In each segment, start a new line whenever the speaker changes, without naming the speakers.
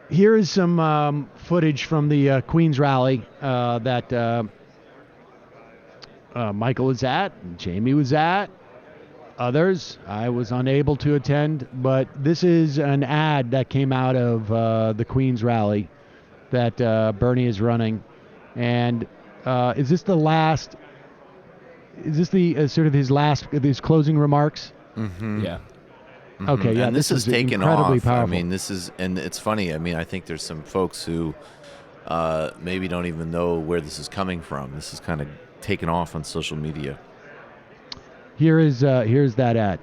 Here is some footage from the Queens rally that Michael was at, Jamie was at, others. I was unable to attend, but this is an ad that came out of the Queens rally that Bernie is running. And is this the last? Is this the sort of his closing remarks?
Mm-hmm. Yeah.
Mm-hmm.
Okay, yeah,
and this is taken
incredibly
off.
Powerful.
I mean, and it's funny. I mean, I think there's some folks who maybe don't even know where this is coming from. This is kind of taken off on social media.
Here's that ad.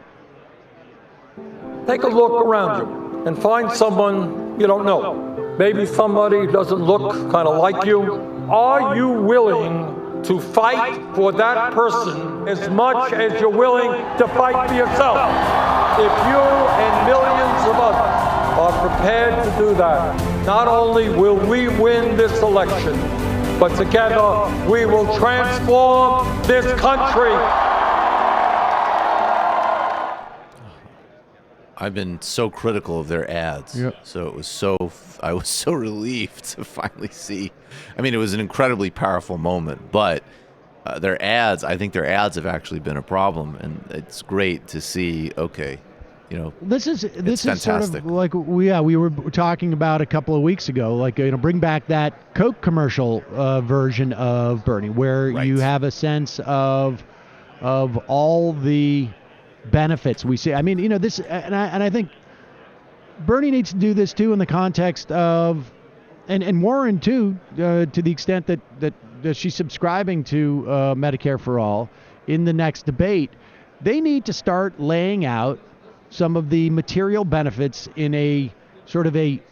Take a look around you and find someone you don't know. Maybe somebody doesn't look kind of like you. Are you willing to fight for that person as much as you're willing to fight for yourself? If you and millions of others are prepared to do that, not only will we win this election, but together we will transform this country.
I've been so critical of their ads, so I was so relieved to finally see. I mean, it was an incredibly powerful moment, but their ads, I think their ads have actually been a problem, and it's great to see. Okay,
this is
fantastic.
Sort of like we were talking about a couple of weeks ago, like bring back that Coke commercial version of Bernie, where you have a sense of all the benefits we see. I mean, this, and I think Bernie needs to do this too in the context of, and Warren too, to the extent that she's subscribing to Medicare for All in the next debate. They need to start laying out some of the material benefits in a sort of a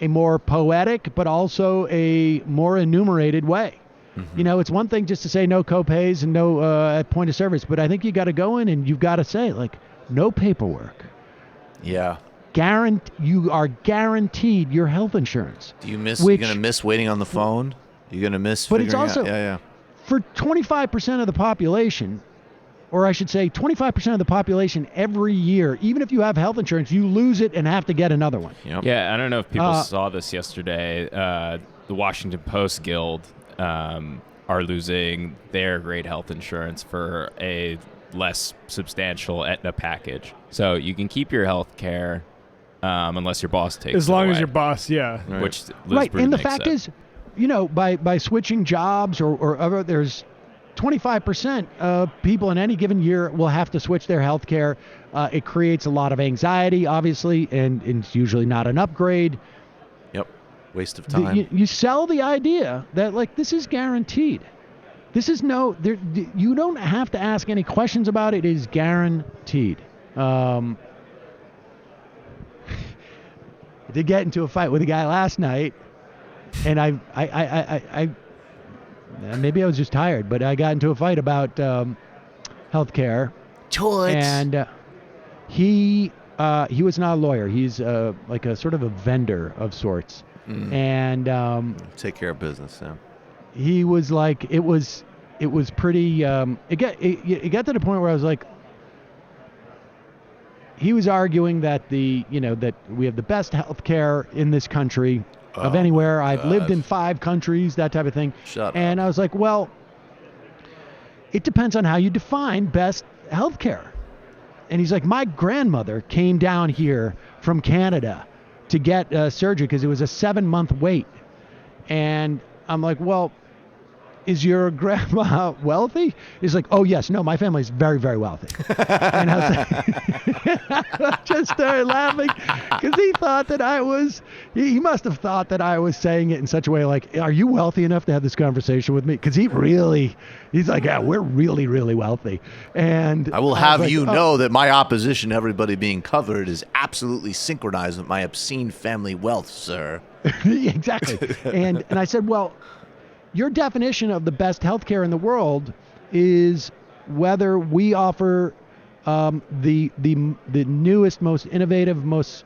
more poetic, but also a more enumerated way. Mm-hmm. It's one thing just to say no copays and no at point of service, but I think you got to go in and you've got to say, like, no paperwork.
Yeah.
You are guaranteed your health insurance.
Do you miss? You're gonna miss waiting on the phone. You're gonna miss.
But it's also for 25% of the population, or I should say 25% of the population every year. Even if you have health insurance, you lose it and have to get another one.
Yep. Yeah, I don't know if people saw this yesterday. The Washington Post Guild are losing their great health insurance for a less substantial Aetna package. So you can keep your health care unless your boss takes it
as long
away.
as your boss, yeah.
Right. Which
right, and the fact is, by switching jobs or other, there's 25% of people in any given year will have to switch their health care. It creates a lot of anxiety, obviously, and it's usually not an upgrade.
Waste of time.
You sell the idea that, like, this is guaranteed. This is you don't have to ask any questions about it. It is guaranteed. I did get into a fight with a guy last night, and I maybe I was just tired, but I got into a fight about health care. And he was not a lawyer. He's like a sort of a vendor of sorts. And
take care of business. Yeah.
He was like, it was pretty. It got to the point where I was like, he was arguing that that we have the best health care in this country of anywhere. I've lived in 5 countries, that type of thing.
Shut up.
And I was like, well, it depends on how you define best health care. And he's like, my grandmother came down here from Canada to get surgery because it was a 7-month wait. And I'm like, well, is your grandma wealthy? He's like, oh, yes. No, my family's very, very wealthy. And I was like, I just started laughing because he thought that he must have thought that I was saying it in such a way like, are you wealthy enough to have this conversation with me? Because he's like, yeah, we're really, really wealthy. And
I will have you know that my opposition to everybody being covered is absolutely synchronized with my obscene family wealth, sir.
Exactly. And I said, well, your definition of the best healthcare in the world is whether we offer the newest, most innovative, most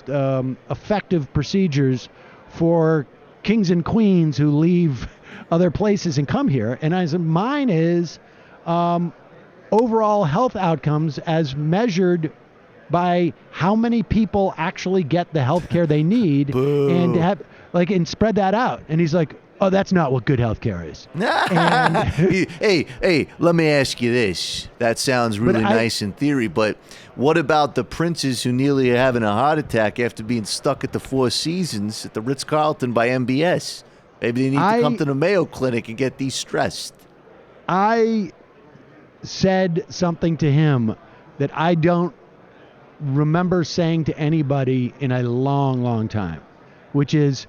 effective procedures for kings and queens who leave other places and come here. And I said, mine is overall health outcomes as measured by how many people actually get the health care they need and spread that out. And he's like, oh, that's not what good health care is.
Hey, let me ask you this. That sounds really nice in theory, but what about the princes who nearly are having a heart attack after being stuck at the Four Seasons at the Ritz-Carlton by MBS? Maybe they need to come to the Mayo Clinic and get de-stressed.
I said something to him that I don't remember saying to anybody in a long, long time, which is,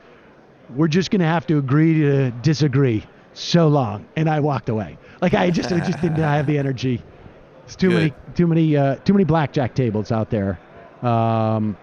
we're just going to have to agree to disagree so long. And I walked away. Like I just didn't have the energy. It's too many blackjack tables out there here.